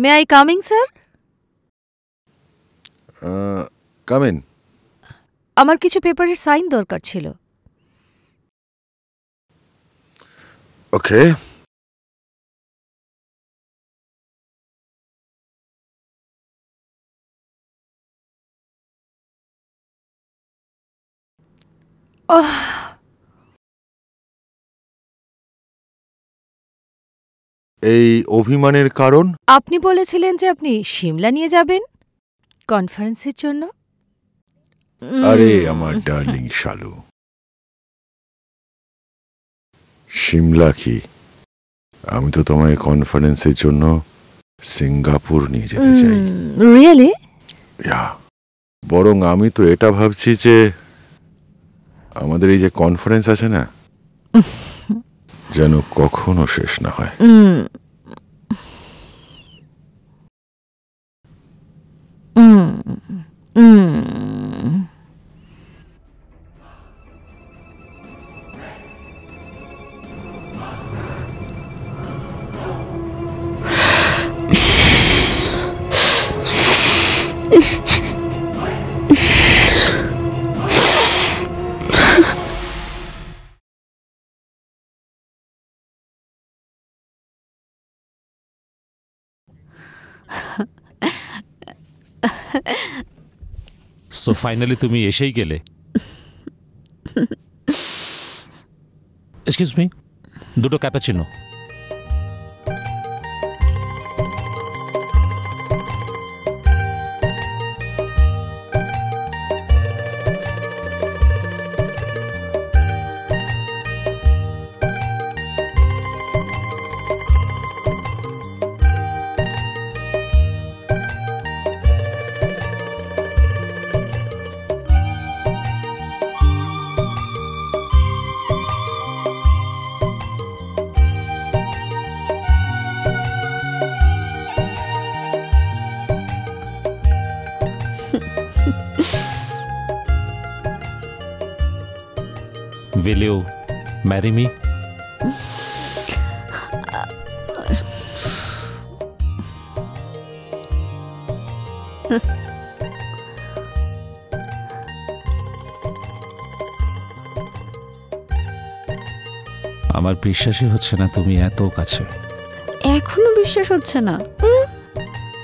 May I coming sir? Come in. আমার কিছু পেপারের সাইন দরকার ছিল। ওকে। এই অভিমানের কারণ? আপনি বলেছিলেন যে আপনি সিমলা নিয়ে যাবেন কনফারেন্সের জন্য। আরে আমার ডার্লিং শালু, সিমলা কি? আমি তো তোমায় কনফারেন্সের জন্য সিঙ্গাপুর নিয়ে যেতে চাই। রিয়েলি? বরং আমি তো এটা ভাবছি যে আমাদের এই যে কনফারেন্স আছে না, যেন কখনো শেষ না হয়। সো ফাইনালি তুমি এসেই গেলে। এক্সকিউজ মি, দুটো cappuccino. Will you marry me? আমার বিশ্বাসই হচ্ছে না তুমি এত কাছে। এখনো বিশ্বাস হচ্ছে না?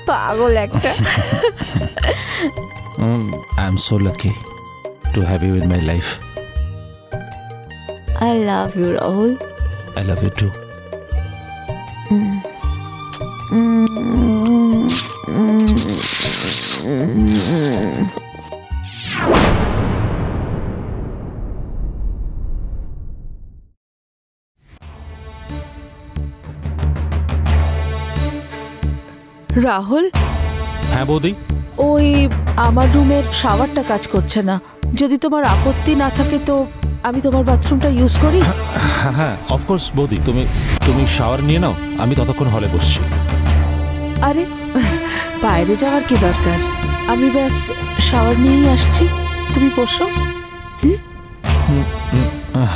পাগল একটা। I am so lucky to have you in my life. I love you, Rahul. I love you too. Rahul, হ্যাঁ বৌদি। ওই আমার রুমের শাওয়ারটা কাজ করছে না। যদি তোমার আপত্তি না থাকে তো আমি তোমার বাথরুমটা ইউজ করি। হ্যাঁ হ্যাঁ, অফকোর্স বৌদি, তুমি শাওয়ার নিয়ে নাও, আমি ততক্ষণ হলে বসছি। আরে বাইরে যাওয়ার কি দরকার, আমি ব্যাস শাওয়ার নিয়েই আসছি, তুমি বসো।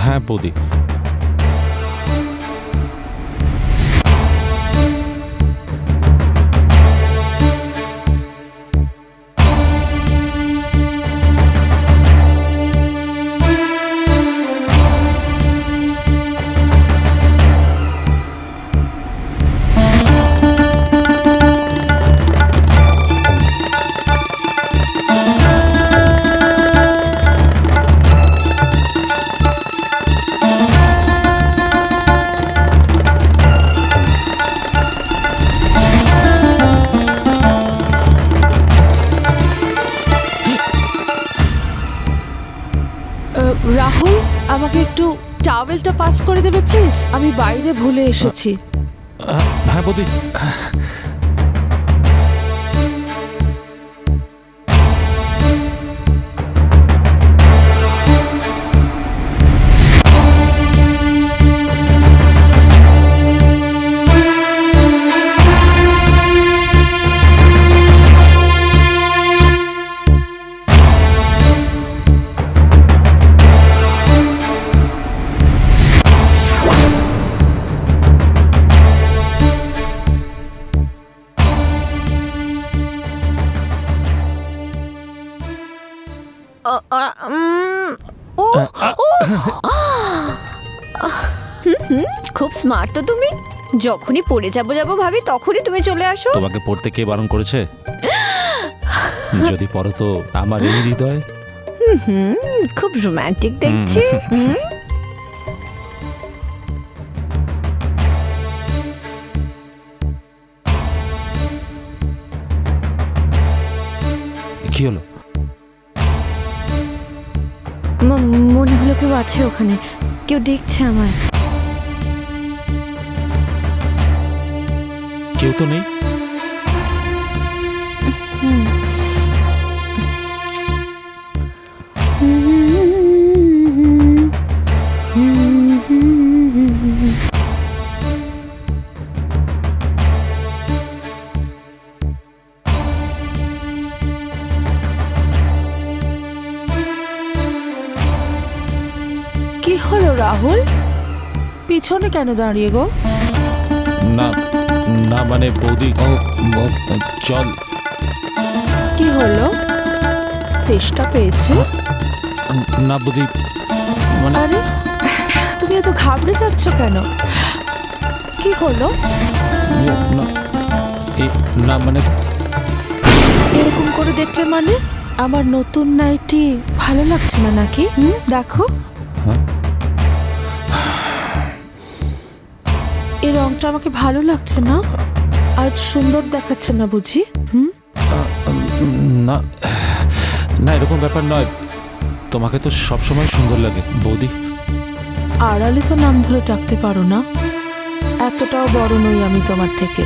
হ্যাঁ বৌদি। রাহুল, আমাকে একটু টাওয়েলটা পাস করে দেবে প্লিজ, আমি বাইরে ভুলে এসেছি। হ্যাঁ বৌদি। খুব স্মার্ট তো তুমি। যখনই পড়ে যাবো ভাবি তখনই তুমি চলে আসো। তোমাকে পড়তে কে বারণ করেছে? যদি পড়ো তো আমার এই হৃদয়। খুব রোমান্টিক দেখছি। কি হলো? মনে হলো কেউ আছে ওখানে, কেউ দেখছে আমায়। কেউ তো নেই। কি হলো রাহুল, পিছনে কেন দাঁড়িয়ে গো? না না মানে বৌদি, চল। কি হলো, তেষ্টা পেয়েছে? না বৌদি, মানে আরে তুমি এত ঘাবড়ে যাচ্ছ কেন? কি হলো? না মানে এরকম করে দেখলে মানে? আমার নতুন নাইটি ভালো লাগছে না নাকি? দেখো এই রংটা আমাকে ভালো লাগছে না, আজ সুন্দর দেখাচ্ছে না বুঝি? না না, এরকম ব্যাপার নয়। তোমাকে তো সবসময় সুন্দর লাগে বৌদি। আড়ালে তো নাম ধরে ডাকতে পারো না, এতটাও বড় নই আমি তোমার থেকে।